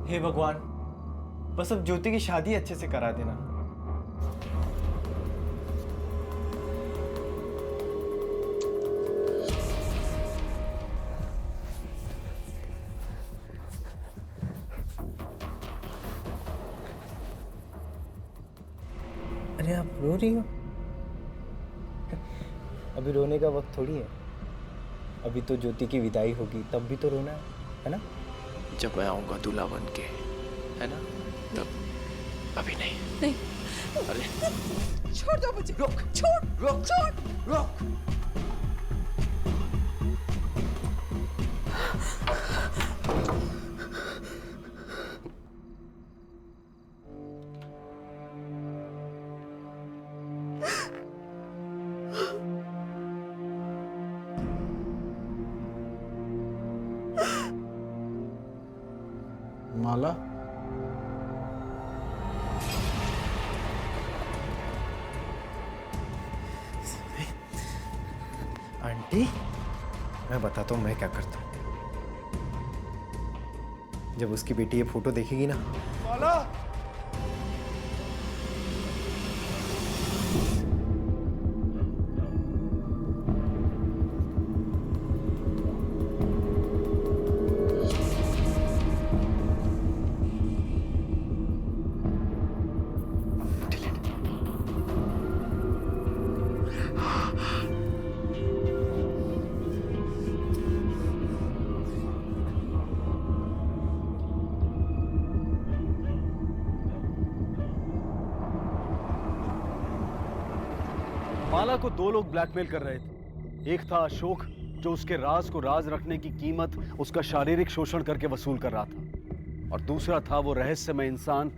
हे भगवान, बस अब ज्योति की शादी अच्छे से करा देना। अरे आप रो रही हो? अभी रोने का वक्त थोड़ी है। अभी तो ज्योति की विदाई होगी, तब भी तो रोना है ना? जब मैं आऊंगा दूल्हा बन के, है ना, तब। अभी नहीं। नहीं। अरे छोड़ दो मुझे। रोक, छोड़, रोक, छोड़। रोक। माला, आंटी, मैं बताता हूँ मैं क्या करता हूँ। जब उसकी बेटी ये फोटो देखेगी ना। माला, माला को दो लोग ब्लैकमेल कर रहे थे। एक था अशोक, जो उसके राज को राज रखने की कीमत उसका शारीरिक शोषण करके वसूल कर रहा था, और दूसरा था वो रहस्यमय इंसान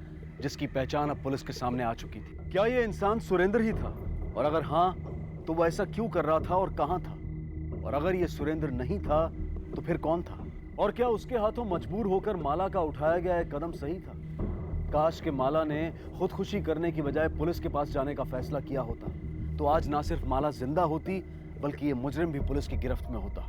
जिसकी पहचान अब पुलिस के सामने आ चुकी थी। क्या ये इंसान सुरेंद्र ही था? और अगर हाँ, तो वो ऐसा क्यों कर रहा था और कहां था? और अगर ये सुरेंद्र नहीं था तो फिर कौन था? और क्या उसके हाथों मजबूर होकर माला का उठाया गया एक कदम सही था? काश के माला ने खुदकुशी करने की बजाय पुलिस के पास जाने का फैसला किया होता, तो आज ना सिर्फ माला जिंदा होती, बल्कि ये मुजरिम भी पुलिस की गिरफ्त में होता।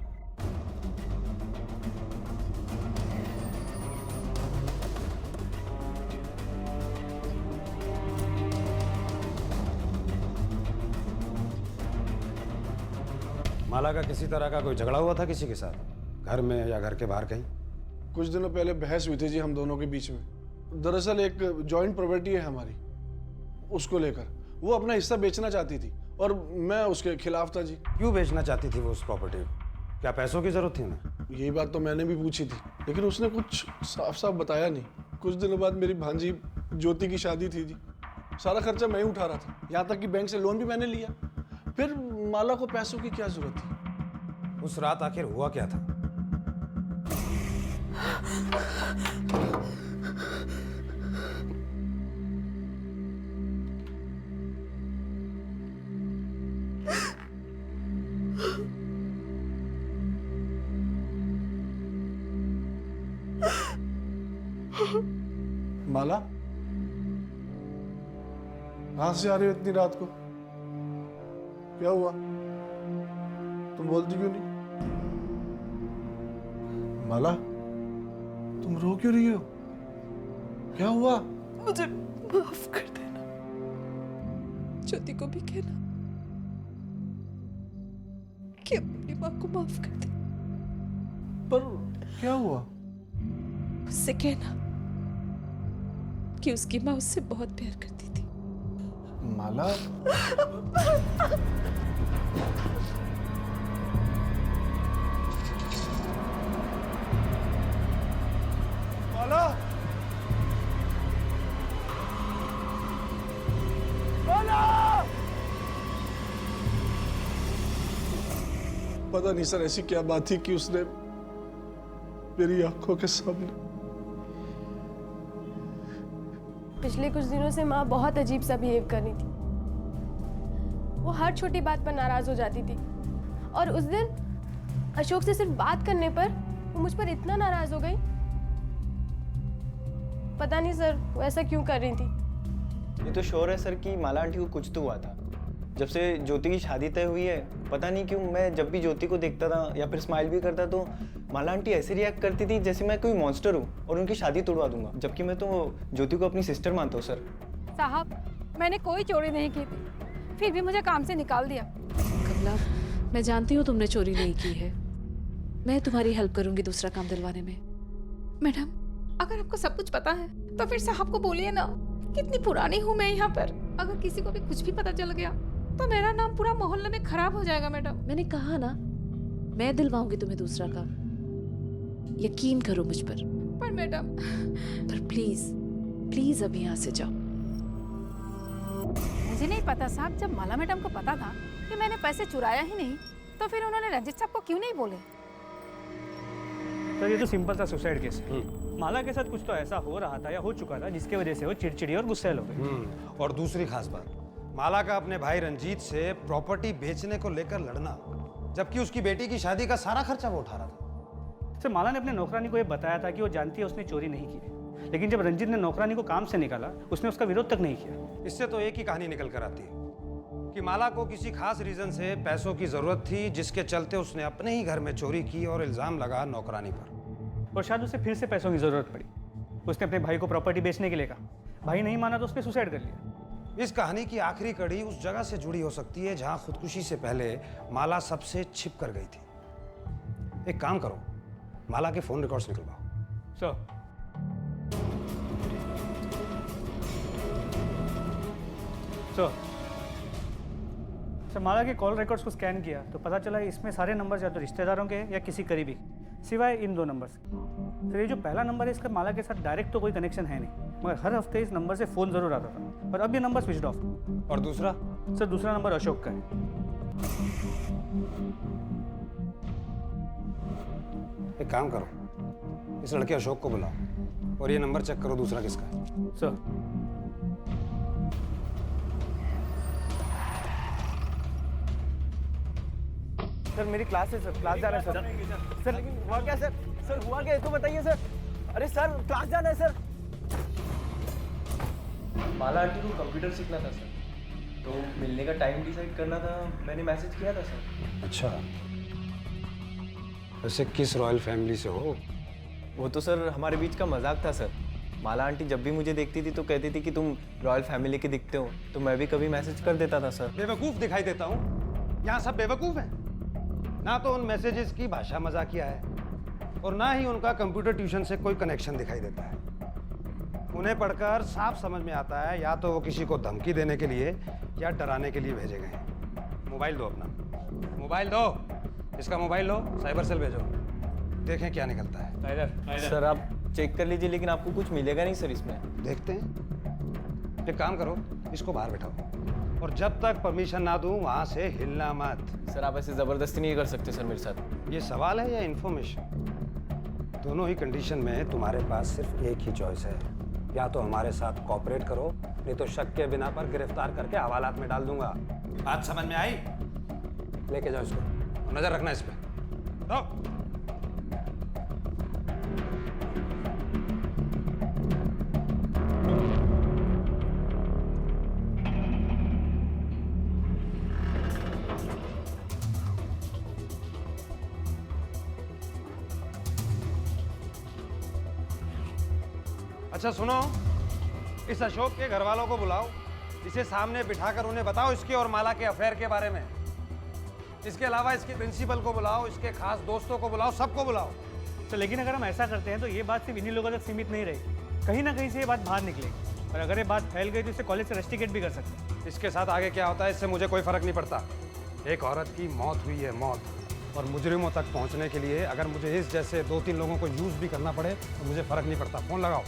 माला का किसी तरह का कोई झगड़ा हुआ था किसी के साथ, घर में या घर के बाहर कहीं? कुछ दिनों पहले बहस हुई थी जी हम दोनों के बीच में। दरअसल एक जॉइंट प्रॉपर्टी है हमारी, उसको लेकर वो अपना हिस्सा बेचना चाहती थी और मैं उसके खिलाफ था जी। क्यों बेचना चाहती थी वो उस प्रॉपर्टी को? क्या पैसों की जरूरत थी उन्हें? यही बात तो मैंने भी पूछी थी, लेकिन उसने कुछ साफ साफ बताया नहीं। कुछ दिनों बाद मेरी भांजी ज्योति की शादी थी जी, सारा खर्चा मैं ही उठा रहा था, यहाँ तक कि बैंक से लोन भी मैंने लिया। फिर माला को पैसों की क्या जरूरत थी? उस रात आखिर हुआ क्या था? माला, कहां से आ रही हो इतनी रात को? क्या हुआ? तुम बोलती क्यों नहीं? माला, तुम रो क्यों रही हो? क्या हुआ? मुझे माफ कर देना। ज्योति को भी कहना कि अपनी माँ को माफ कर दे। पर क्या हुआ? उससे कहना कि उसकी माँ उससे बहुत प्यार करती थी। माला, माला, माला! पता नहीं सर ऐसी क्या बात थी कि उसने मेरी आंखों के सामने। पिछले कुछ दिनों से माँ बहुत अजीब सा बिहेव कर रही थी। वो हर छोटी बात पर नाराज हो जाती थी, और उस दिन अशोक से सिर्फ बात करने पर वो मुझ पर इतना नाराज हो गई। पता नहीं सर वो ऐसा क्यों कर रही थी। ये तो श्योर है सर कि माला आंटी को कुछ तो हुआ था, जब से ज्योति की शादी तय हुई है, पता नहीं क्यों मैं जब भी ज्योति को देखता था या फिर स्माइल भी करता तो माला आंटी ऐसे रिएक्ट करती थी जैसे मैं कोई मॉन्स्टर हूँ और उनकी शादी तोड़वा दूंगा, जबकि मैं तो ज्योति को अपनी सिस्टर मानता हूँ सर। साहब, मैंने कोई चोरी नहीं की थी, फिर भी मुझे काम से निकाल दिया। कमला, मैं जानती हूँ तुमने चोरी नहीं की है। मैं तुम्हारी हेल्प करूंगी दूसरा काम दिलवाने में। मैडम, अगर आपको सब कुछ पता है तो फिर साहब को बोलिए ना, कितनी पुरानी हूँ मैं यहाँ पर। अगर किसी को भी कुछ भी पता चल गया तो मेरा नाम पूरा मोहल्ले में खराब हो जाएगा। मैडम, मैंने कहा ना, मैं दिलवाऊंगी तुम्हें दूसरा काम, यकीन करो मुझ पर। पर मैडम, पर प्लीज प्लीज अभी यहाँ से जाओ। मुझे नहीं पता साहब, जब माला मैडम को पता था कि मैंने पैसे चुराया ही नहीं तो फिर उन्होंने रंजित साहब को क्यों नहीं बोले? सर ये तो सिंपल सा सुसाइड केस है। माला के साथ कुछ तो ऐसा हो रहा था या हो चुका था जिसकी वजह से वो चिड़चिड़ी और गुस्सैल हो गई। और दूसरी खास बात, माला का अपने भाई रंजीत से प्रॉपर्टी बेचने को लेकर लड़ना, जबकि उसकी बेटी की शादी का सारा खर्चा वो उठा रहा था। सर माला ने अपने नौकरानी को ये बताया था कि वो जानती है उसने चोरी नहीं की है, लेकिन जब रंजीत ने नौकरानी को काम से निकाला उसने उसका विरोध तक नहीं किया। इससे तो एक ही कहानी निकल कर आती है कि माला को किसी खास रीजन से पैसों की जरूरत थी, जिसके चलते उसने अपने ही घर में चोरी की और इल्जाम लगा नौकरानी पर। और शायद उसे फिर से पैसों की जरूरत पड़ी। उसने अपने भाई को प्रॉपर्टी बेचने के लिए कहा, भाई नहीं माना तो उसने सुसाइड कर लिया। इस कहानी की आखिरी कड़ी उस जगह से जुड़ी हो सकती है जहां खुदकुशी से पहले माला सबसे छिप कर गई थी। एक काम करो, माला के फोन रिकॉर्ड्स निकलवाओ। सर सर माला के कॉल रिकॉर्ड्स को स्कैन किया तो पता चला इसमें सारे नंबर या तो रिश्तेदारों के या किसी करीबी, सिवाय इन 2 नंबर से। सर ये जो पहला नंबर है इसका माला के साथ डायरेक्ट तो कोई कनेक्शन है नहीं, मगर हर हफ्ते इस नंबर से फ़ोन ज़रूर आता था, और अब ये नंबर स्विच ऑफ। और दूसरा? सर दूसरा नंबर अशोक का है। एक काम करो, इस लड़के अशोक को बुलाओ और ये नंबर चेक करो दूसरा किसका है। सर सर मेरी क्लास है सर, क्लास जाना है सर। सर लेकिन हुआ क्या सर? सर हुआ क्या, तो बताइए सर। अरे सर क्लास जाना है सर। माला आंटी को कंप्यूटर सीखना था सर, तो मिलने का टाइम डिसाइड करना था, मैंने मैसेज किया था सर। अच्छा, वैसे किस रॉयल फैमिली से हो? वो तो सर हमारे बीच का मजाक था सर। माला आंटी जब भी मुझे देखती थी तो कहती थी कि तुम रॉयल फैमिली के दिखते हो, तो मैं भी कभी मैसेज कर देता था सर। बेवकूफ दिखाई देता हूँ? यहाँ सब बेवकूफ हैं। ना तो उन मैसेजेस की भाषा मजाकिया है और ना ही उनका कंप्यूटर ट्यूशन से कोई कनेक्शन दिखाई देता है। उन्हें पढ़कर साफ समझ में आता है या तो वो किसी को धमकी देने के लिए या डराने के लिए भेजे गए हैं। मोबाइल दो अपना, मोबाइल दो, इसका मोबाइल लो, साइबर सेल भेजो, देखें क्या निकलता है। सर आप चेक कर लीजिए, लेकिन आपको कुछ मिलेगा नहीं सर इसमें। देखते हैं। एक काम करो, इसको बाहर बैठाओ और जब तक परमिशन ना दूं वहां से हिलना मत। सर आप ऐसे जबरदस्ती नहीं कर सकते सर मेरे साथ। ये सवाल है या इन्फॉर्मेशन? दोनों ही कंडीशन में तुम्हारे पास सिर्फ एक ही चॉइस है, या तो हमारे साथ कोऑपरेट करो, नहीं तो शक के बिना पर गिरफ्तार करके हवालात में डाल दूंगा। बात समझ में आई? लेके जाओ इसको, नजर रखना इस पे। अच्छा सुनो, इस अशोक के घर वालों को बुलाओ, इसे सामने बिठाकर उन्हें बताओ इसके और माला के अफेयर के बारे में। इसके अलावा इसके प्रिंसिपल को बुलाओ, इसके खास दोस्तों को बुलाओ, सबको बुलाओ। तो लेकिन अगर हम ऐसा करते हैं तो ये बात सिर्फ इन्हीं लोगों तक सीमित नहीं रहेगी, कहीं ना कहीं से ये बात बाहर निकलेगी, और अगर ये बात फैल गई तो इसे कॉलेज से रस्टिकेट भी कर सकते हैं। इसके साथ आगे क्या होता है इससे मुझे कोई फर्क नहीं पड़ता। एक औरत की मौत हुई है, मौत, और मुजरिमों तक पहुंचने के लिए अगर मुझे इस जैसे 2-3 लोगों को यूज भी करना पड़े तो मुझे फर्क नहीं पड़ता। फोन लगाओ।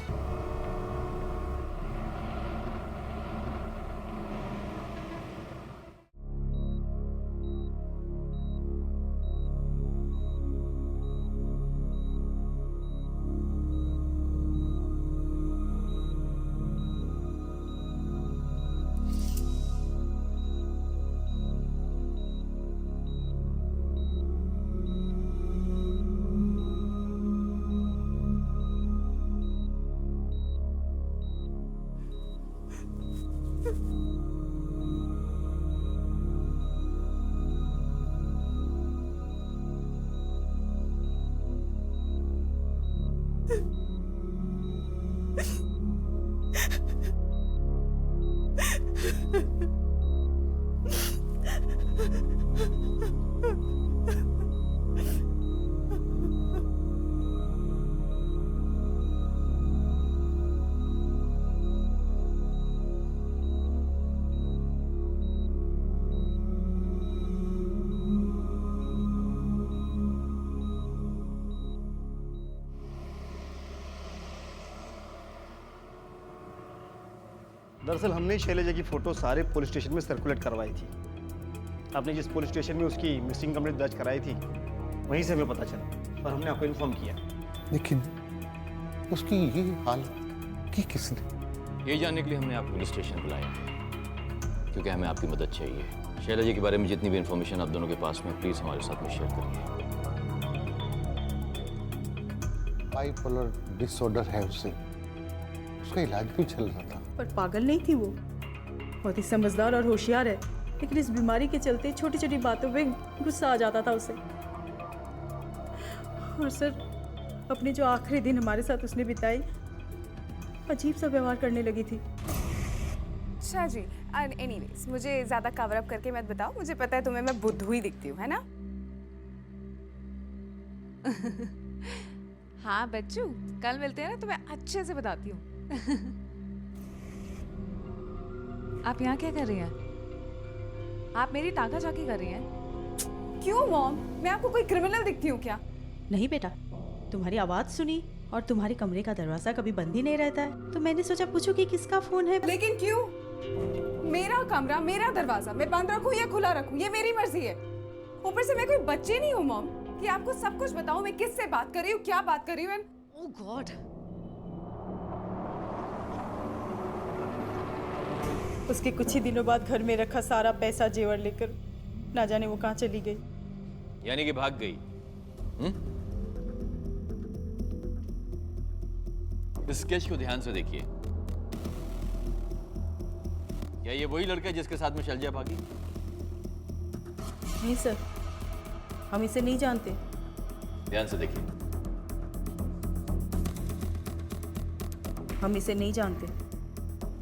दरअसल हमने शैलजा की फोटो सारे पुलिस स्टेशन में सर्कुलेट करवाई थी। आपने जिस पुलिस स्टेशन में उसकी मिसिंग कंप्लेंट दर्ज कराई थी वहीं से हमें पता चला और हमने आपको इन्फॉर्म किया। लेकिन उसकी ये हालत की किसने? ये जानने के लिए हमने आपको पुलिस स्टेशन बुलाया क्योंकि हमें आपकी मदद चाहिए। शैलजा के बारे में जितनी भी इंफॉर्मेशन आप दोनों के पास में प्लीज हमारे साथ में शेयर करिए। बाइपोलर डिसऑर्डर है उसे, उसका इलाज भी चल रहा था। पर पागल नहीं थी वो, बहुत ही समझदार और होशियार है, लेकिन इस बीमारी के चलते छोटी छोटी बातों पे गुस्सा आ जाता था उसे। और सर, अपने जो आखिरी दिन हमारे साथ उसने बिताई, अजीब सा व्यवहार करने लगी थी। अच्छा जी, एनीवेज मुझे ज़्यादा कवर अप करके मत बताओ, मुझे पता है तुम्हें मैं बुद्धू ही दिखती हूँ, है ना? हाँ बच्चू, कल मिलते हैं ना तो मैं अच्छे से बताती हूँ। आप यहाँ क्या कर रही हैं? आप मेरी टांका झाकी कर रही हैं? क्यों मॉम, मैं आपको कोई क्रिमिनल दिखती हूँ क्या? नहीं बेटा, तुम्हारी आवाज़ सुनी और तुम्हारे कमरे का दरवाज़ा कभी बंद ही नहीं रहता है, तो मैंने सोचा पूछूं कि किसका फ़ोन है। लेकिन क्यों? मेरा कमरा, मेरा दरवाजा मैं बंद रखूं या खुला रखूं, ये मेरी मर्जी है। ऊपर से मैं कोई बच्ची नहीं हूँ मॉम कि आपको सब कुछ बताऊं मैं किससे बात कर रही हूँ, क्या बात कर रही हूँ। ओह गॉड, उसके कुछ ही दिनों बाद घर में रखा सारा पैसा जेवर लेकर ना जाने वो कहाँ चली गई। यानी कि भाग गई। इस स्केच को ध्यान से देखिए। क्या ये वही लड़का है जिसके साथ में शैलजा भागी? नहीं सर, हम इसे नहीं जानते। ध्यान से देखिए। हम इसे नहीं जानते,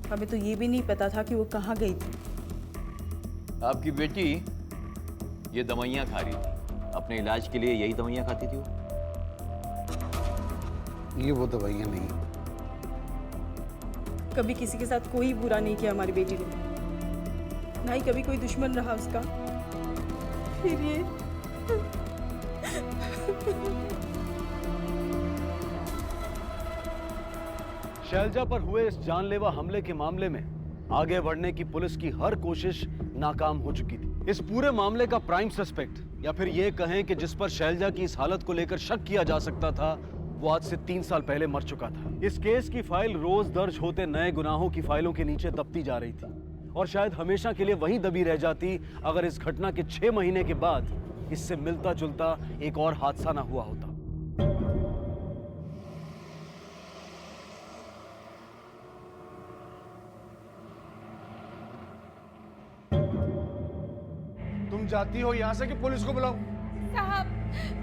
हमें तो ये भी नहीं पता था कि वो कहाँ गई थी। आपकी बेटी ये दवाइयाँ खा रही थी, अपने इलाज के लिए यही दवाइयाँ खाती थी वो? ये वो दवाइयाँ नहीं। कभी किसी के साथ कोई बुरा नहीं किया हमारी बेटी ने, ना ही कभी कोई दुश्मन रहा उसका। फिर ये शैलजा पर हुए इस जानलेवा हमले के मामले में आगे बढ़ने की पुलिस की हर कोशिश नाकाम हो चुकी थी। इस पूरे मामले का प्राइम सस्पेक्ट, या फिर ये कहें कि जिस पर शैलजा की इस हालत को लेकर शक किया जा सकता था, वो आज से 3 साल पहले मर चुका था। इस केस की फाइल रोज दर्ज होते नए गुनाहों की फाइलों के नीचे दबती जा रही थी और शायद हमेशा के लिए वहीं दबी रह जाती अगर इस घटना के 6 महीने के बाद इससे मिलता जुलता एक और हादसा ना हुआ होता। तुम जाती हो यहाँ से कि पुलिस को बुलाऊं? साहब,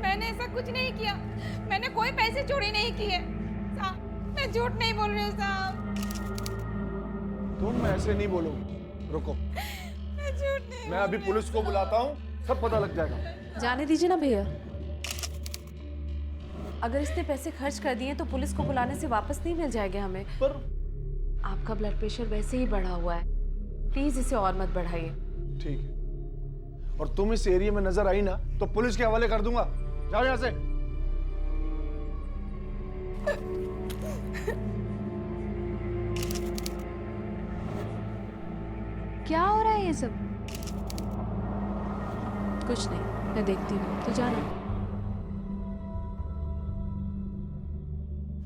मैंने ऐसा कुछ नहीं किया, मैंने कोई पैसे चोरी नहीं किए साहब, मैं झूठ नहीं बोल रही हूँ साहब। तुम ऐसे नहीं बोलोगे, रुको, मैं झूठ नहीं, मैं अभी पुलिस को बुलाता हूँ, सब पता लग जाएगा। जाने दीजिए ना भैया, अगर इसने पैसे खर्च कर दिए तो पुलिस को बुलाने से वापस नहीं मिल जाएंगे हमें। पर आपका ब्लड प्रेशर वैसे ही बढ़ा हुआ है, प्लीज इसे और मत बढ़ाइए। ठीक है, और तुम इस एरिया में नजर आई ना तो पुलिस के हवाले कर दूंगा। जाओ यहाँ से। क्या हो रहा है ये सब? कुछ नहीं, मैं देखती हूँ, तो जाना।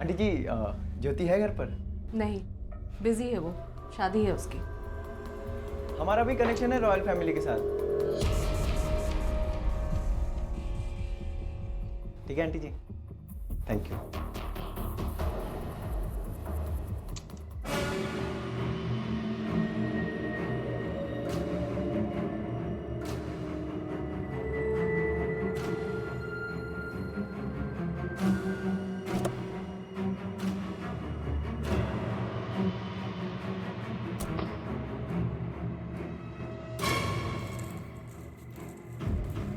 आंटी जी, ज्योति है घर पर? नहीं, बिजी है वो, शादी है उसकी। हमारा भी कनेक्शन है रॉयल फैमिली के साथ। ठीक है आंटी जी, थैंक यू।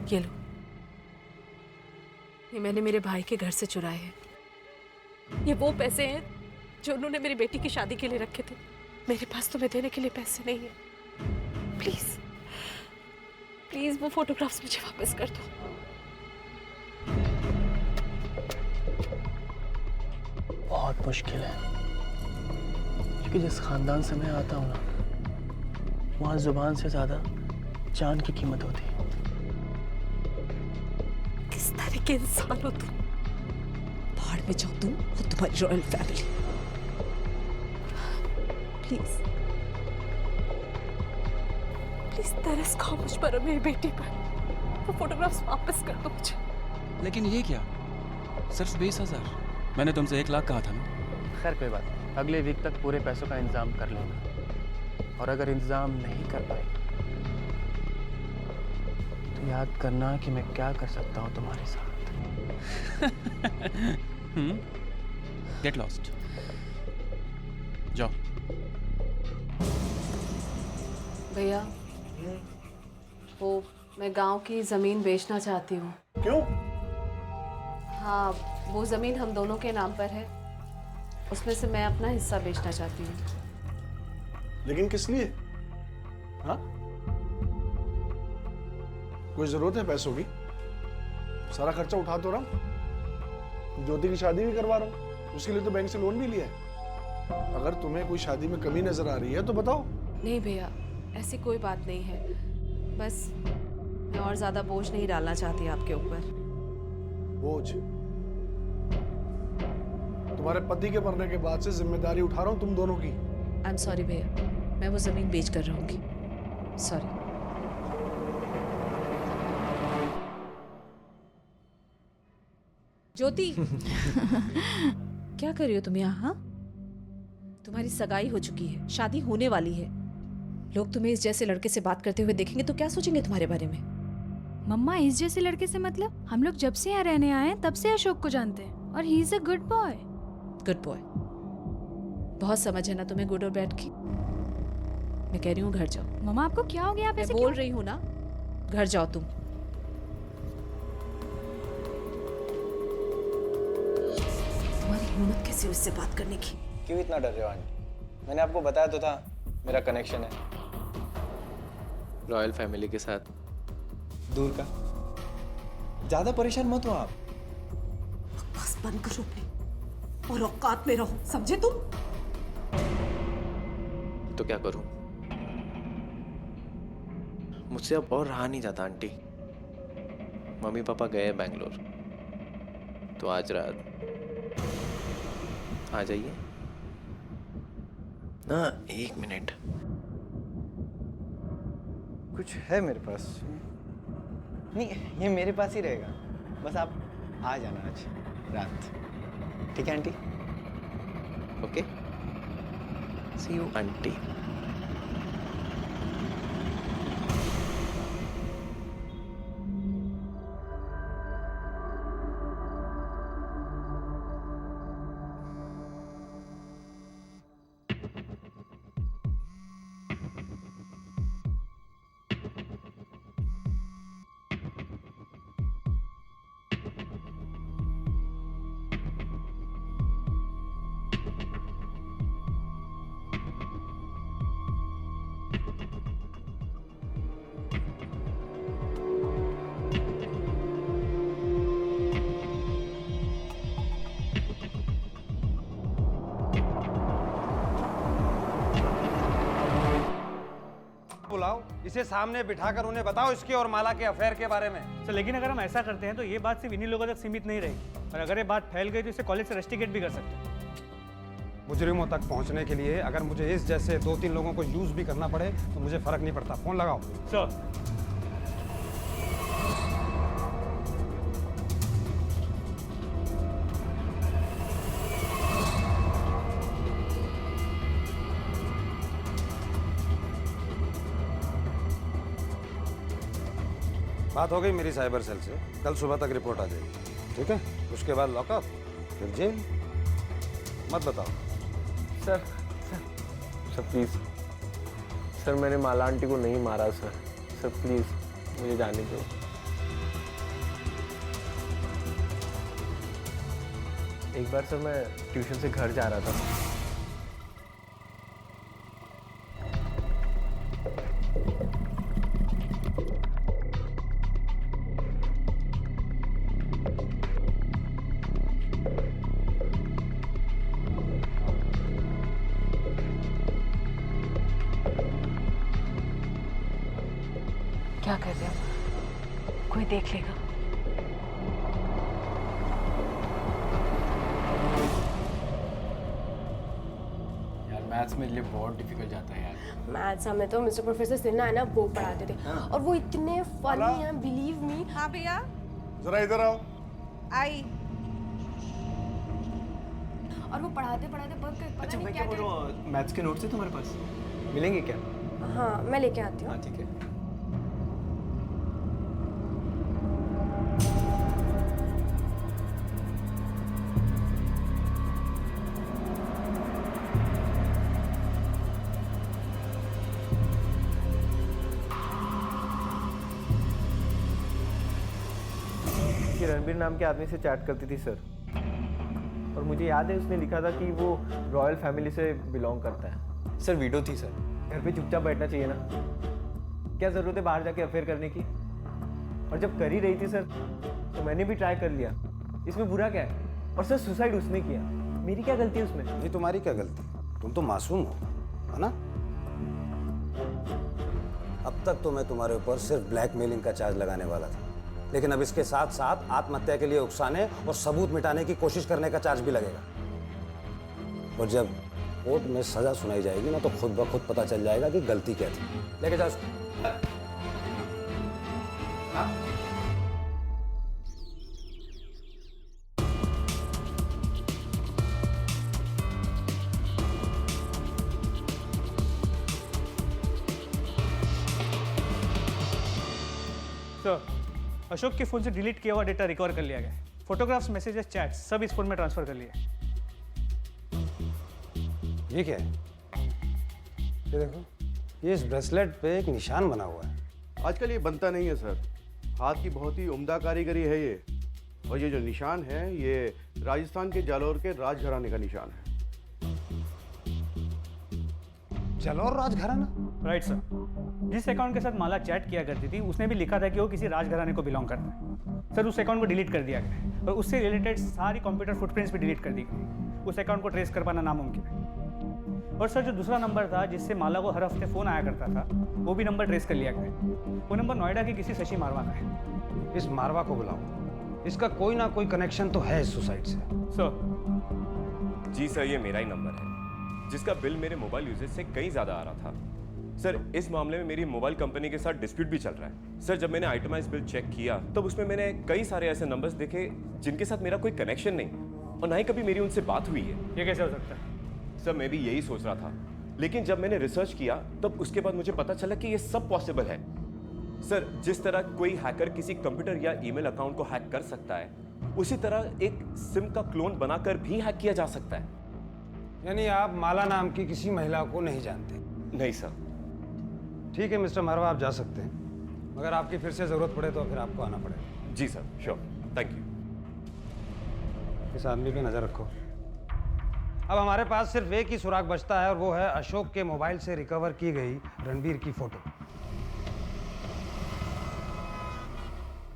ये लो, ये मैंने मेरे भाई के घर से चुराए हैं। ये वो पैसे हैं जो उन्होंने मेरी बेटी की शादी के लिए रखे थे। मेरे पास तुम्हें देने के लिए पैसे नहीं है। प्लीज प्लीज वो फोटोग्राफ्स मुझे वापस कर दो। बहुत मुश्किल है, क्योंकि जिस खानदान से मैं आता हूँ ना, वहाँ जुबान से ज्यादा जान की कीमत होती है। किस तरह के इंसान हो तुम? पहाड़ में जाओ तुम और तुम्हारी रॉयल फैमिली। प्लीज प्लीज तरस खाओ मुझ पर और मेरी बेटी पर। वो फोटोग्राफ्स वापस कर दो मुझे। लेकिन ये क्या, सिर्फ 20,000? मैंने तुमसे 1 लाख कहा था ना। खैर कोई बात नहीं, अगले वीक तक पूरे पैसों का इंतजाम कर लेना। और अगर इंतजाम नहीं कर पाए तो याद करना कि मैं क्या कर सकता हूँ तुम्हारे साथ। गेट लॉस्ट, जाओ। भैया, वो मैं गांव की जमीन बेचना चाहती हूँ। क्यों? हाँ, वो जमीन हम दोनों के नाम पर है, उसमें से मैं अपना हिस्सा बेचना चाहती हूँ। लेकिन किस लिए? हाँ? कोई जरूरत है पैसों की? सारा खर्चा उठा तो रहा हूं, ज्योति की शादी भी करवा रहा हूं, उसके लिए तो बैंक से लोन भी लिया है। अगर तुम्हें कोई शादी में कमी नजर आ रही है तो बताओ। नहीं भैया, ऐसी कोई बात नहीं है, बस मैं और ज्यादा बोझ नहीं डालना चाहती आपके ऊपर। बोझ? तुम्हारे पति के मरने के बाद से जिम्मेदारी उठा रहा हूं तुम दोनों की। आई एम सॉरी भैया, मैं वो जमीन बेच कर रहूंगी। सॉरी। ज्योति क्या कर रही हो तुम यहाँ? तुम्हारी सगाई हो चुकी है, शादी होने वाली है। लोग तुम्हें इस जैसे लड़के से बात करते हुए देखेंगे तो क्या सोचेंगे तुम्हारे बारे में? मम्मा, इस जैसे लड़के से मतलब? हम लोग जब से यहाँ रहने आए हैं तब से अशोक को जानते हैं, और he is a good boy. Good boy? बहुत समझ है ना तुम्हें गुड और बैड की। मैं कह रही हूँ घर जाओ। मम्मा, आपको क्या हो गया? आप मैं ऐसे बोल रही हूँ ना, घर जाओ तुम। तुम्हारी हिम्मत कैसे उससे बात करने की? क्यों इतना डर रहे हो आंटी? मैंने आपको बताया तो था मेरा कनेक्शन है रॉयल फैमिली के साथ। दूर का। ज्यादा परेशान मत हो आप। बस बंद करो अपने और औकात में रहो, समझे तुम? तो क्या करूं? मुझसे अब और रहा नहीं जाता आंटी। मम्मी पापा गए बैंगलोर, तो आज रात आ जाइए ना। 1 मिनट। कुछ है मेरे पास? नहीं, ये मेरे पास ही रहेगा। बस आप आ जाना आज रात, ठीक है aunty? Okay, see you aunty. बुलाओ, इसे सामने बिठाकर उन्हें बताओ इसके और माला के अफेयर के बारे में। सर, लेकिन अगर हम ऐसा करते हैं तो ये बात सिर्फ इन्हीं लोगों तक सीमित नहीं रहेगी, और अगर ये बात फैल गई तो इसे कॉलेज से रस्टिकेट भी कर सकते हैं। मुजरिमों तक पहुंचने के लिए अगर मुझे इस जैसे 2-3 लोगों को यूज भी करना पड़े तो मुझे फर्क नहीं पड़ता। फोन लगाओ। सर, बात हो गई मेरी साइबर सेल से, कल सुबह तक रिपोर्ट आ जाएगी, ठीक है? उसके बाद लॉकअप, फिर जेल। मत बताओ। सर प्लीज सर, मैंने माला आंटी को नहीं मारा सर। सर प्लीज मुझे जाने दो। एक बार सर मैं ट्यूशन से घर जा रहा था। क्या कर रहे हो? कोई देख लेगा। यार मैथ्स मेरे लिए बहुत डिफिकल्ट जाता है यार। मैथ्स हमें तो मिस्टर प्रोफेसर सिन्हा है ना वो पढ़ाते थे और वो इतने फनी हैं, बिलीव मी। हाँ भैया जरा इधर आओ। आई। और वो पढ़ाते पढ़ाते पता नहीं क्या क्या। मैथ्स के नोट्स है तुम्हारे पास? मिलेंगे क्या? हाँ मैं लेके आती हूँ। हाँ ठीक है। रणबीर नाम के आदमी से चैट करती थी सर, और मुझे याद है उसने लिखा था कि वो रॉयल फैमिली से बिलोंग करता है। सर वीडियो थी सर। घर पे चुपचाप बैठना चाहिए ना, क्या ज़रूरत है बाहर जाके अफेयर करने की? और जब कर ही रही थी सर तो मैंने भी ट्राई कर लिया, इसमें बुरा क्या है? और सर सुसाइड उसने किया, मेरी क्या गलती है उसमें? ये तुम्हारी क्या गलती? तुम तो मासूम हो, है ना? अब तक तो मैं तुम्हारे ऊपर सिर्फ ब्लैकमेलिंग का चार्ज लगाने वाला था, लेकिन अब इसके साथ साथ आत्महत्या के लिए उकसाने और सबूत मिटाने की कोशिश करने का चार्ज भी लगेगा। और जब कोर्ट में सजा सुनाई जाएगी ना तो खुद ब खुद पता चल जाएगा कि गलती क्या थी। लेके जाओ उसको। सर अशोक के फ़ोन से डिलीट किया हुआ डेटा रिकवर कर लिया गया। फोटोग्राफ्स, मैसेजेस, चैट्स सब इस फ़ोन में ट्रांसफ़र कर लिए। ये क्या है? ये देखो, ये इस ब्रेसलेट पे एक निशान बना हुआ है। आजकल ये बनता नहीं है सर, हाथ की बहुत ही उम्दा कारीगरी है ये। और ये जो निशान है ये राजस्थान के जालौर के राजघराने का निशान है। जालौर राजघराना? Right sir. जिस अकाउंट के साथ माला चैट किया करती थी उसने भी लिखा था कि वो किसी राजघराने को बिलोंग करता है। सर उस अकाउंट को डिलीट कर दिया गया और उससे रिलेटेड सारी कंप्यूटर फुटप्रिंट्स भी डिलीट कर दी गई। उस अकाउंट को ट्रेस कर पाना नामुमकिन है। और सर जो दूसरा नंबर था जिससे माला को हर हफ्ते फ़ोन आया करता था वो भी नंबर ट्रेस कर लिया गया। वो नंबर नोएडा के किसी शशि मारवा का है। इस मारवा को बुलाओ, इसका कोई ना कोई कनेक्शन तो है इस सुसाइड से। सर जी सर, ये मेरा ही नंबर है जिसका बिल मेरे मोबाइल यूजेज से कहीं ज़्यादा आ रहा था। सर इस मामले में मेरी मोबाइल कंपनी के साथ डिस्प्यूट भी चल रहा है। सर जब मैंने आइटमाइज बिल चेक किया तब उसमें मैंने कई सारे ऐसे नंबर्स देखे जिनके साथ मेरा कोई कनेक्शन नहीं और ना ही कभी मेरी उनसे बात हुई है। ये कैसे हो सकता है? सर मैं भी यही सोच रहा था, लेकिन जब मैंने रिसर्च किया तब उसके बाद मुझे पता चला कि ये सब पॉसिबल है। सर जिस तरह कोई हैकर किसी कंप्यूटर या ईमेल अकाउंट को हैक कर सकता है उसी तरह एक सिम का क्लोन बनाकर भी हैक किया जा सकता है। यानी आप माला नाम की किसी महिला को नहीं जानते? नहीं सर। ठीक है मिस्टर मारवा, आप जा सकते हैं, मगर आपकी फिर से ज़रूरत पड़े तो फिर आपको आना पड़ेगा। जी सर, श्योर, थैंक यू। इस आदमी पे नज़र रखो। अब हमारे पास सिर्फ एक ही सुराग बचता है और वो है अशोक के मोबाइल से रिकवर की गई रणबीर की फोटो।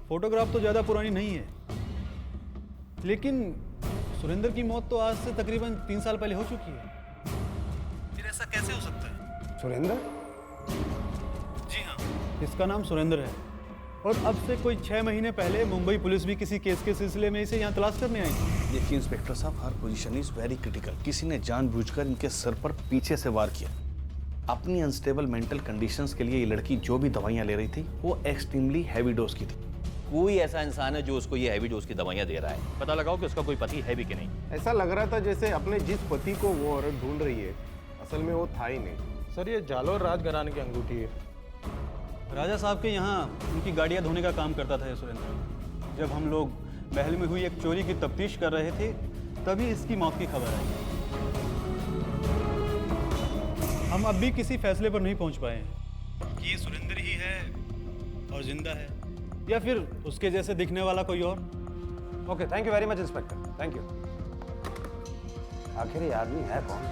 फोटोग्राफ तो ज़्यादा पुरानी नहीं है, लेकिन सुरेंद्र की मौत तो आज से तकरीबन 3 साल पहले हो चुकी है। फिर ऐसा कैसे हो सकता है? सुरेंद्र? जी हाँ, इसका नाम सुरेंद्र है और अब से कोई 6 महीने पहले मुंबई पुलिस भी किसी केस के सिलसिले में इसे यहाँ तलाश करने आई थी। देखिए इंस्पेक्टर साहब, हर पोजीशन इज वेरी क्रिटिकल। किसी ने जानबूझकर इनके सर पर पीछे से वार किया। अपनी अनस्टेबल मेंटल कंडीशंस के लिए ये लड़की जो भी दवाइयाँ ले रही थी वो एक्सट्रीमली हैवी डोज की थी। कोई ऐसा इंसान है जो उसको ये हैवी डोज की दवाइयाँ दे रहा है? पता लगाओ कि उसका कोई पति है भी कि नहीं। ऐसा लग रहा था जैसे अपने जिस पति को वो औरत ढूंढ रही है असल में वो था ही नहीं। सर ये जालौर राजघराने की अंगूठी है। राजा साहब के यहाँ उनकी गाड़ियाँ धोने का काम करता था ये सुरेंद्र। जब हम लोग महल में हुई एक चोरी की तफ्तीश कर रहे थे तभी इसकी मौत की खबर आई। हम अब भी किसी फैसले पर नहीं पहुंच पाए हैं कि ये सुरेंद्र ही है और जिंदा है या फिर उसके जैसे दिखने वाला कोई और। Okay, thank you very much inspector, thank you. आखिर ये आदमी है कौन?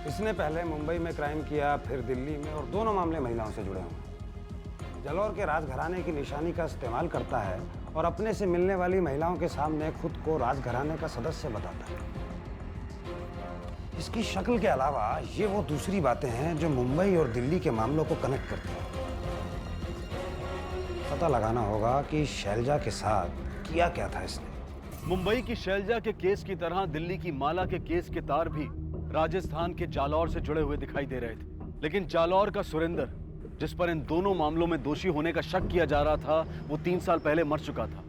इसने पहले मुंबई में क्राइम किया, फिर दिल्ली में, और दोनों मामले महिलाओं से जुड़े हुए। जलौर के राजघराने की निशानी का इस्तेमाल करता है और अपने से मिलने वाली महिलाओं के सामने खुद को राजघराने का सदस्य बताता है। इसकी शक्ल के अलावा ये वो दूसरी बातें हैं जो मुंबई और दिल्ली के मामलों को कनेक्ट करती हैं। पता लगाना होगा कि शैलजा के साथ किया क्या था इसने। मुंबई की शैलजा के केस की तरह दिल्ली की माला के केस के तार भी राजस्थान के जालौर से जुड़े हुए दिखाई दे रहे थे। लेकिन जालौर का सुरेंद्र, जिस पर इन दोनों मामलों में दोषी होने का शक किया जा रहा था, वो 3 साल पहले मर चुका था।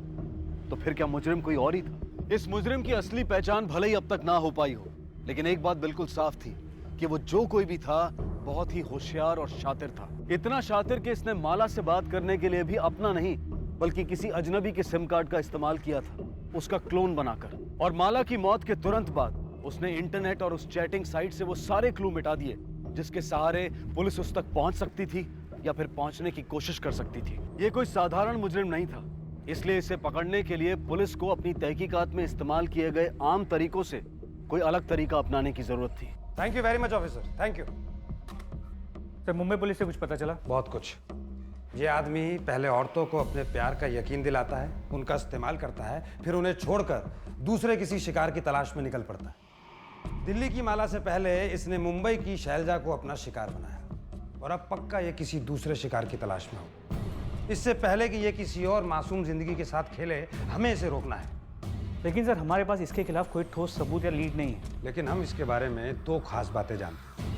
तो फिर क्या मुजरिम कोई और ही था? इस मुजरिम की असली पहचान भले ही अब तक ना हो पाई हो, लेकिन एक बात बिल्कुल साफ थी कि वो जो कोई भी था बहुत ही होशियार और शातिर था। इतना शातिर कि इसने माला से बात करने के लिए भी अपना नहीं बल्कि किसी अजनबी के सिम कार्ड का इस्तेमाल किया था, उसका क्लोन बनाकर। और माला की मौत के तुरंत बाद उसने इंटरनेट और उस चैटिंग साइट से वो सारे क्लू मिटा दिए जिसके सहारे पुलिस उस तक पहुंच सकती थी या फिर पहुंचने की कोशिश कर सकती थी। ये कोई साधारण मुजरिम नहीं था, इसलिए इसे पकड़ने के लिए पुलिस को अपनी तहकीकात में इस्तेमाल किए गए आम तरीकों से कोई अलग तरीका अपनाने की जरूरत थी। Thank you very much officer, thank you. Sir, Mumbai police से कुछ पता चला? बहुत कुछ। ये आदमी पहले औरतों को अपने प्यार का यकीन दिलाता है, उनका इस्तेमाल करता है, फिर उन्हें छोड़कर दूसरे किसी शिकार की तलाश में निकल पड़ता है। दिल्ली की माला से पहले इसने मुंबई की शैलजा को अपना शिकार बनाया और अब पक्का ये किसी दूसरे शिकार की तलाश में हो। इससे पहले कि ये किसी और मासूम जिंदगी के साथ खेले, हमें इसे रोकना है। लेकिन सर, हमारे पास इसके खिलाफ कोई ठोस सबूत या लीड नहीं है। लेकिन हम इसके बारे में 2 खास बातें जानते हैं।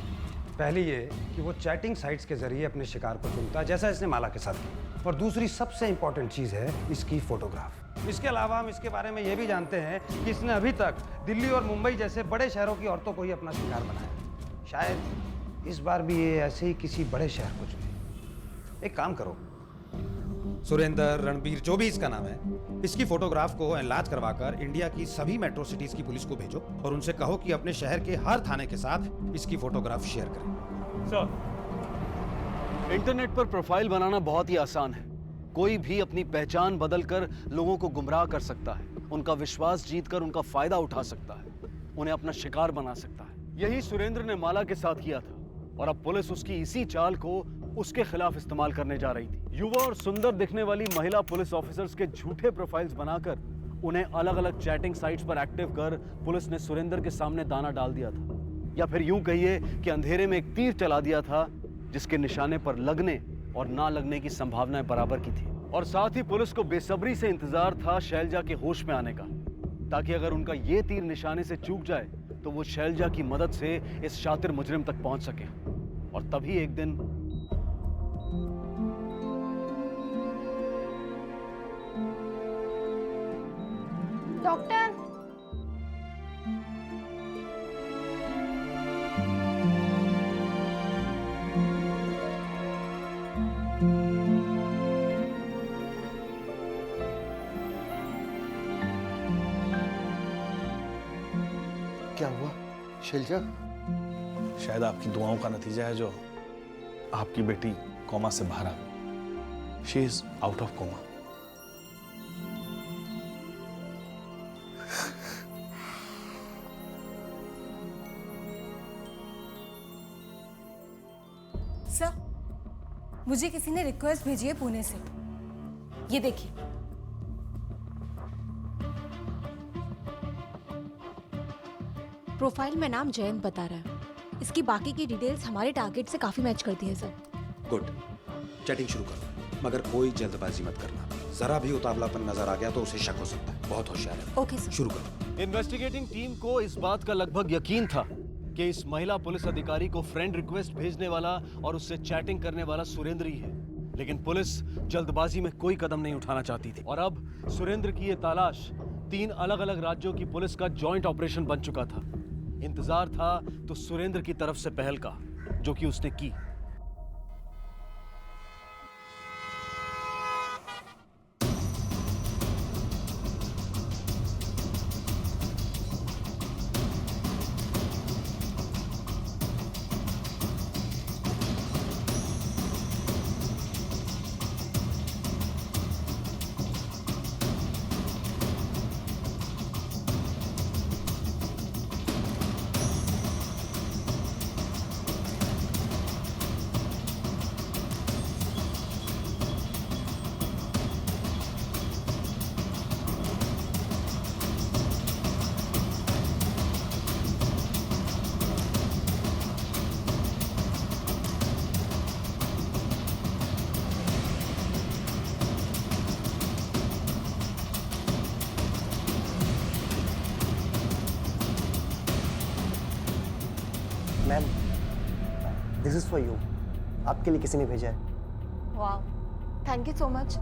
पहली ये कि वो चैटिंग साइट्स के जरिए अपने शिकार को चुनता है, जैसा इसने माला के साथ किया। और दूसरी सबसे इंपॉर्टेंट चीज़ है इसकी फोटोग्राफ। इसके अलावा हम इसके बारे में ये भी जानते हैं कि इसने अभी तक दिल्ली और मुंबई जैसे बड़े शहरों की औरतों को ही अपना शिकार बनाया। शायद इस बार भी ये ऐसे ही किसी बड़े शहर को चुने। एक काम करो, सुरेंद्र, रणबीर, जो भी इसका नाम है, इसकी फोटोग्राफ को एनलार्ज करवाकर इंडिया की सभी मेट्रो सिटीज की पुलिस को भेजो और उनसे कहो कि अपने शहर के हर थाने के साथ इसकी फोटोग्राफ शेयर करें। सर, इंटरनेट पर प्रोफाइल बनाना बहुत ही आसान है। कोई भी अपनी पहचान बदलकर लोगों को गुमराह कर सकता है, उनका विश्वास जीतकर उनका फायदा उठा सकता है, उन्हें अपना शिकार बना सकता है। यही सुरेंद्र ने माला के साथ किया था और अब पुलिस उसकी इसी चाल को उसके खिलाफ इस्तेमाल करने जा रही थी। युवा और सुंदर दिखने वाली महिला पुलिस ऑफिसर्स के झूठे प्रोफाइल्स बनाकर उन्हें अलग अलग चैटिंग साइट्स पर एक्टिव कर पुलिस ने सुरेंद्र के सामने दाना डाल दिया था, या फिर यूं कहिए कि अंधेरे में एक तीर चला दिया था जिसके निशाने पर लगने और ना लगने की संभावनाएं बराबर की थी। और साथ ही पुलिस को बेसब्री से इंतजार था शैलजा के होश में आने का, ताकि अगर उनका ये तीर निशाने से चूक जाए तो वो शैलजा की मदद से इस शातिर मुजरिम तक पहुंच सके। और तभी एक दिन डॉक्टर, क्या हुआ शैलजा? शायद आपकी दुआओं का नतीजा है जो आपकी बेटी कोमा से बाहर आ गई। She is out of coma. Sir, मुझे किसी ने रिक्वेस्ट भेजी है पुणे से। ये देखिए। प्रोफाइल में नाम जयंत बता रहा है। इसकी बाकी की डिटेल्स हमारे टारगेट से काफी मैच करती है सर। गुड, चैटिंग शुरू करो, मगर कोई जल्दबाजी मत करना। जरा भी उतावलापन नजर आ गया तो उसे शक हो सकता है। बहुत होशियार है। Okay sir. शुरू करो। इन्वेस्टिगेटिंग टीम को इस बात का लगभग यकीन था कि इस महिला पुलिस अधिकारी को फ्रेंड रिक्वेस्ट भेजने वाला और उससे चैटिंग करने वाला सुरेंद्र ही है। लेकिन पुलिस जल्दबाजी में कोई कदम नहीं उठाना चाहती थी और अब सुरेंद्र की ये तलाश 3 अलग अलग राज्यों की पुलिस का जॉइंट ऑपरेशन बन चुका था। इंतजार था तो सुरेंद्र की तरफ से पहल का, जो कि उसने की। Ma'am, this is for you. आपके लिए किसी ने भेजा है। वाह, थैंक यू सो मच।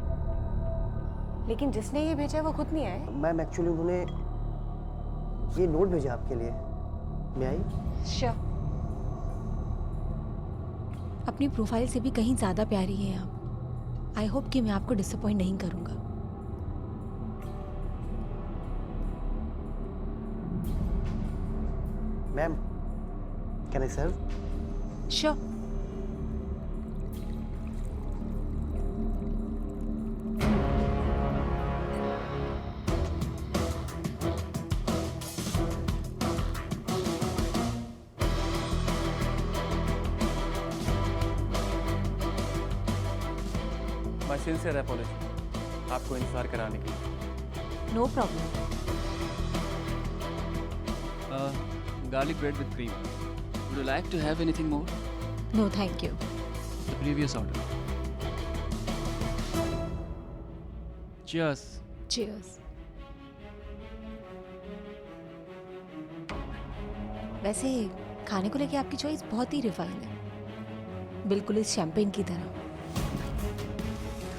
लेकिन जिसने ये भेजा है वो खुद नहीं आए। मैम एक्चुअली उन्होंने ये नोट भेजा आपके लिए। मैं आई? श्योर। अपनी प्रोफाइल से भी कहीं ज़्यादा प्यारी हैं आप। आई होप कि मैं आपको डिसअपॉइंट नहीं करूँगा। Ma'am, can I serve? Sure. My sincere apology आपको इंतजार कराने के लिए। No problem. Garlic bread with cream. Would you like to have anything more? No thank you. The previous order. Cheers. Cheers. वैसे खाने को लेके आपकी चॉइस बहुत ही रिफाइंड है, बिल्कुल इस शैंपेन की तरह।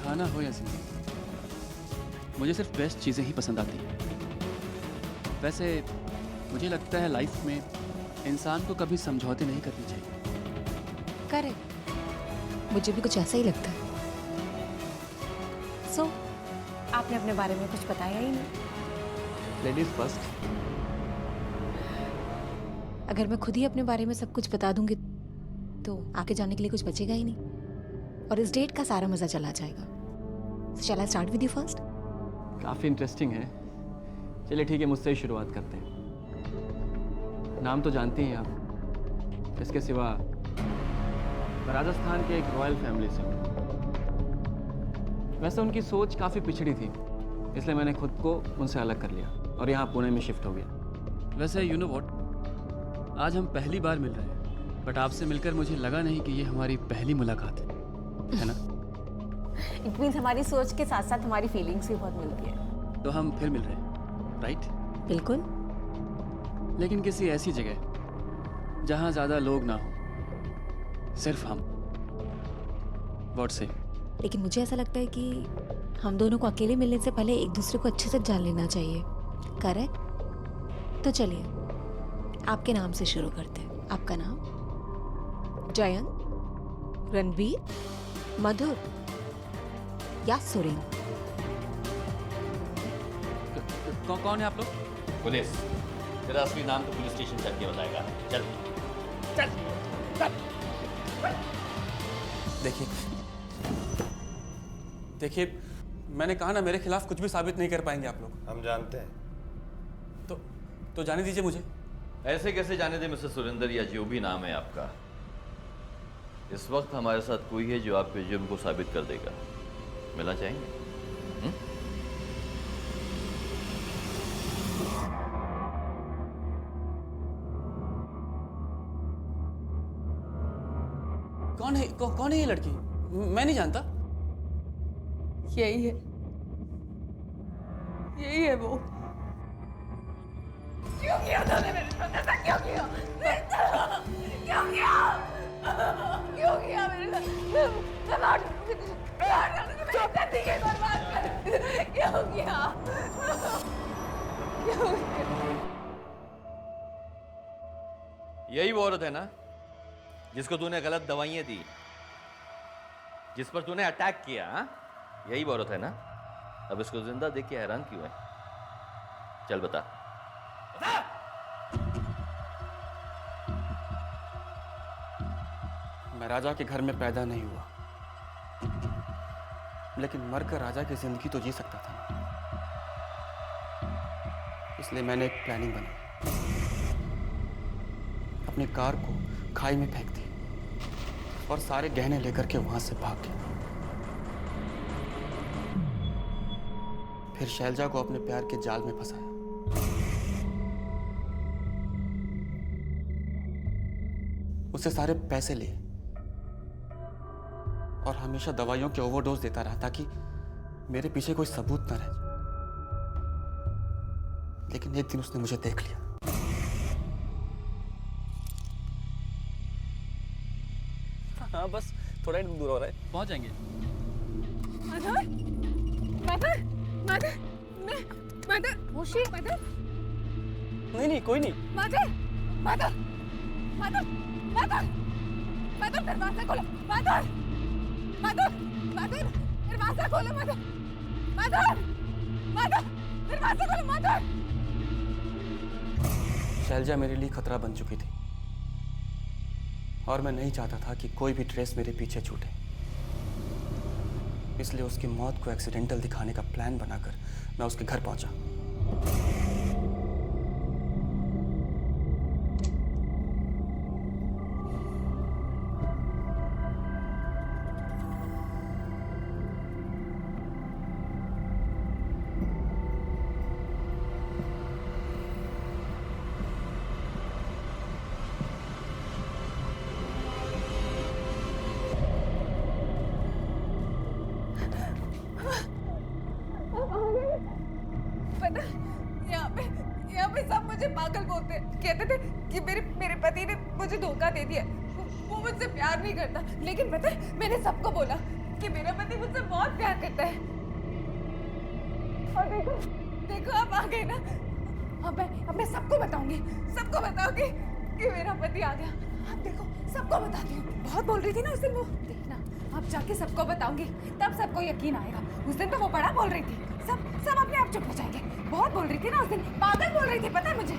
खाना हो या जिंदगी, मुझे सिर्फ बेस्ट चीज़ें ही पसंद आती हैं। वैसे मुझे लगता है लाइफ में इंसान को कभी समझौते नहीं करने चाहिए। करेक्ट, मुझे भी कुछ ऐसा ही लगता है। सो आपने अपने बारे में कुछ बताया ही नहीं। Ladies first. अगर मैं खुद ही अपने बारे में सब कुछ बता दूंगी तो आगे जाने के लिए कुछ बचेगा ही नहीं, और इस डेट का सारा मजा चला जाएगा। Shall I start with you first? काफ़ी इंटरेस्टिंग है। चलिए ठीक है, मुझसे ही शुरुआत करते हैं। नाम तो जानते ही आप, इसके सिवा मैं राजस्थान के एक रॉयल फैमिली से हूँ। वैसे उनकी सोच काफ़ी पिछड़ी थी, इसलिए मैंने खुद को उनसे अलग कर लिया और यहाँ पुणे में शिफ्ट हो गया। वैसे यू नो व्हाट, आज हम पहली बार मिल रहे हैं, बट आपसे मिलकर मुझे लगा नहीं कि ये हमारी पहली मुलाकात है ना? इट मीन्स हमारी सोच के साथ साथ हमारी फीलिंग्स भी बहुत मिलती है। तो हम फिर मिल रहे हैं, राइट? बिल्कुल। लेकिन किसी ऐसी जगह जहाँ ज़्यादा लोग ना हो, सिर्फ हम। व्हाट से? लेकिन मुझे ऐसा लगता है कि हम दोनों को अकेले मिलने से पहले एक दूसरे को अच्छे से जान लेना चाहिए। करेक्ट? तो चलिए आपके नाम से शुरू करते हैं। आपका नाम? जयंत, रणबीर, मधुर या सुरेंद्र? कौन है आप लोग? पुलिस। तेरा असली नाम तो पुलिस स्टेशन चल के बताएगा। चल चल चल। देखिए मैंने कहा ना, मेरे खिलाफ कुछ भी साबित नहीं कर पाएंगे आप लोग। हम जानते हैं। तो जाने दीजिए मुझे। ऐसे कैसे जाने दे मिस्टर सुरेंद्र, या जो भी नाम है आपका। इस वक्त हमारे साथ कोई है जो आपके जुर्म को साबित कर देगा। मिलना चाहेंगे? कौन है ये लड़की? मैं नहीं जानता। यही है, यही है वो। क्यों किया तूने मेरे साथ ऐसा? क्यों किया? क्यों किया? क्यों किया मेरे साथ? मैं मार दूंगी तुझे, जिंदगी बर्बाद कर। क्यों किया? क्यों किया? यही वो औरत है ना जिसको तूने गलत दवाइयां दी, जिस पर तूने अटैक किया? हा? यही वो औरत है ना? अब इसको जिंदा देख के हैरान क्यों है? चल बता। मैं राजा के घर में पैदा नहीं हुआ, लेकिन मरकर राजा की जिंदगी तो जी सकता था। इसलिए मैंने एक प्लानिंग बनाई। अपनी कार को खाई में फेंक दी और सारे गहने लेकर के वहां से भाग गया। फिर शैलजा को अपने प्यार के जाल में फंसाया। उससे सारे पैसे लिए और हमेशा दवाइयों के ओवरडोज देता रहा ताकि मेरे पीछे कोई सबूत न रहे। लेकिन एक दिन उसने मुझे देख लिया हाँ बस थोड़ा ही दूर हो रहा है, पहुंच जाएंगे। मदर मदर मदर मदर होशी मदर नहीं कोई नहीं। Mother mother mother mother mother दरवाजा खोलो मदर मदर मदर दरवाजा खोलो मदर मदर मदर दरवाजा खोलो मदर। शैलजा मेरे लिए खतरा बन चुकी थी और मैं नहीं चाहता था कि कोई भी ट्रेस मेरे पीछे छूटे, इसलिए उसकी मौत को एक्सीडेंटल दिखाने का प्लान बनाकर मैं उसके घर पहुंचा। पता यहाँ पे सब मुझे पागल बोलते हैं, कहते थे कि मेरे पति ने मुझे धोखा दे दिया, वो मुझसे प्यार नहीं करता। लेकिन पता है मैंने सबको बोला कि मेरा पति मुझसे बहुत प्यार करता है। और देखो आप आ गए ना, अब मैं सबको बताऊंगी कि मेरा पति आ गया। आप देखो सबको बताती हूँ। बहुत बोल रही थी ना उस दिन वो, देखना अब जाके सबको बताऊंगी, तब सबको यकीन आएगा। उस दिन तो वो बड़ा बोल रही थी, सब अपने आप चुप हो जाएंगे। बहुत बोल रही थी ना उस दिन, पागल बोल रही थी, पता है मुझे।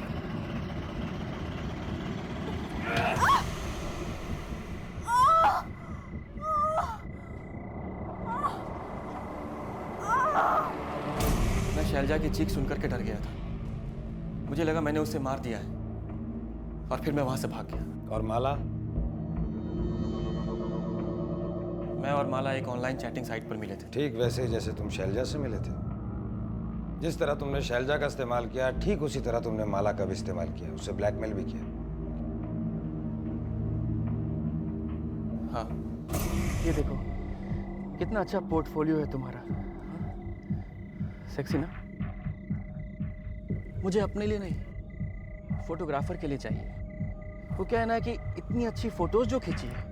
मैं शैलजा की चीख सुनकर के डर गया था। मुझे लगा मैंने उसे मार दिया है और फिर मैं वहां से भाग गया। और माला? मैं और माला एक ऑनलाइन चैटिंग साइट पर मिले थे। ठीक वैसे ही जैसे तुम शैलजा से मिले थे। जिस तरह तुमने शैलजा का इस्तेमाल किया, ठीक उसी तरह तुमने माला का भी इस्तेमाल किया, उसे ब्लैकमेल भी किया। हाँ। ये देखो कितना अच्छा पोर्टफोलियो है तुम्हारा, सेक्सी ना? मुझे अपने लिए नहीं, फोटोग्राफर के लिए चाहिए। वो क्या है ना कि इतनी अच्छी फोटोज जो खींची है,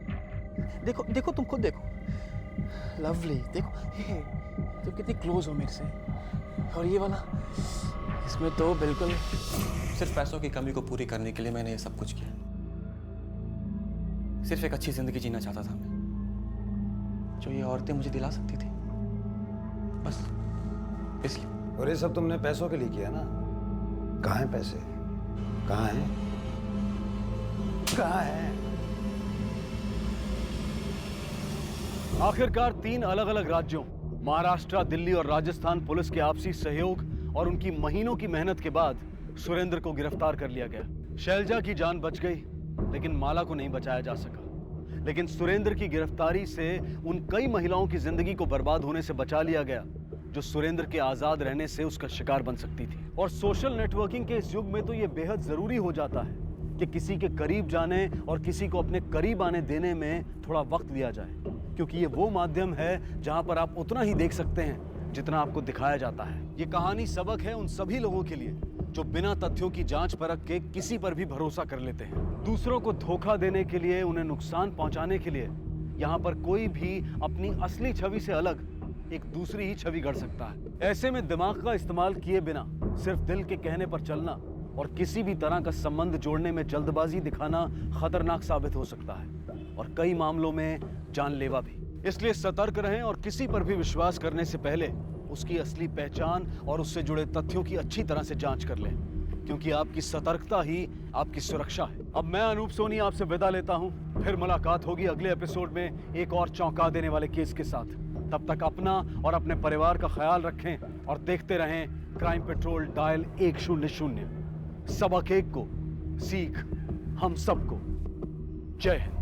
देखो देखो तुम खुद देखो, लवली, देखो तुम कितनी क्लोज हो मेरे से। और ये वाला, इसमें तो बिल्कुल सिर्फ पैसों की कमी को पूरी करने के लिए मैंने ये सब कुछ किया। सिर्फ एक अच्छी जिंदगी जीना चाहता था मैं, जो ये औरतें मुझे दिला सकती थी, बस इसलिए। और ये सब तुमने पैसों के लिए किया ना? कहाँ हैं पैसे? कहाँ हैं? कहाँ हैं? आखिरकार 3 अलग अलग राज्यों महाराष्ट्र, दिल्ली और राजस्थान पुलिस के आपसी सहयोग और उनकी महीनों की मेहनत के बाद सुरेंद्र को गिरफ्तार कर लिया गया। शैलजा की जान बच गई, लेकिन माला को नहीं बचाया जा सका। लेकिन सुरेंद्र की गिरफ्तारी से उन कई महिलाओं की जिंदगी को बर्बाद होने से बचा लिया गया जो सुरेंद्र के आजाद रहने से उसका शिकार बन सकती थी। और सोशल नेटवर्किंग के इस युग में तो यह बेहद जरूरी हो जाता है कि किसी के करीब जाने और किसी को अपने करीब आने देने में थोड़ा वक्त दिया जाए, क्योंकि ये वो माध्यम है जहां पर आप उतना ही देख सकते हैं जितना आपको दिखाया जाता है। ये कहानी सबक है उन सभी लोगों के लिए जो बिना तथ्यों की जांच परख के किसी पर भी भरोसा कर लेते हैं। दूसरों को धोखा देने के लिए, उन्हें नुकसान पहुंचाने के लिए यहाँ पर कोई भी अपनी असली छवि से अलग एक दूसरी ही छवि गढ़ सकता है। ऐसे में दिमाग का इस्तेमाल किए बिना सिर्फ दिल के कहने पर चलना और किसी भी तरह का संबंध जोड़ने में जल्दबाजी दिखाना खतरनाक साबित हो सकता है और कई मामलों में जानलेवा भी। इसलिए सतर्क रहें और किसी पर भी विश्वास करने से पहले उसकी असली पहचान और उससे जुड़े तथ्यों की अच्छी तरह से जांच कर लें, क्योंकि आपकी सतर्कता ही आपकी सुरक्षा है। अब मैं अनूप सोनी आपसे विदा लेता हूं, फिर मुलाकात होगी अगले एपिसोड में एक और चौंका देने वाले केस के साथ। तब तक अपना और अपने परिवार का ख्याल रखें और देखते रहें क्राइम पेट्रोल डायल 100। सबक एक को, सीख हम सबको। जय हिंद।